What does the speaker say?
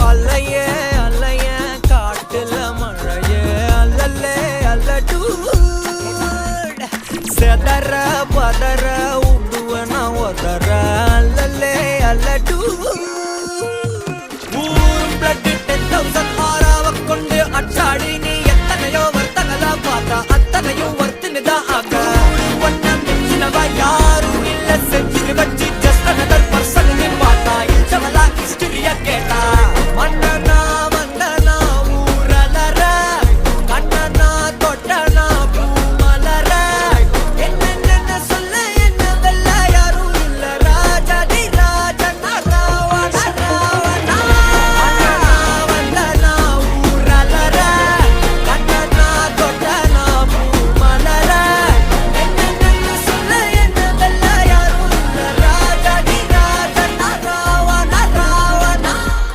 அல்லையே அல்லையே காட்டுல மழையே அல்லல்லே அல்லடூ செதற பதற உடுவன ஒதற அல்லல்லே அல்லடூ ஊரும் பிளட் 10,000 ஆறாவ கொண்டு அச்சாடி நீ எத்தனையோ வர்த்தகலா பார்த்தா அத்தனையும் வர்த்தினுதான் ஆக ஒன்ன மிஞ்சினவ யாரும் இல்ல செஞ்சு வச்சு ஜஸ்ட் another person நீ பார்த்தா இச்சவலா ஹிஸ்டரிய கேட்டா மன்னனா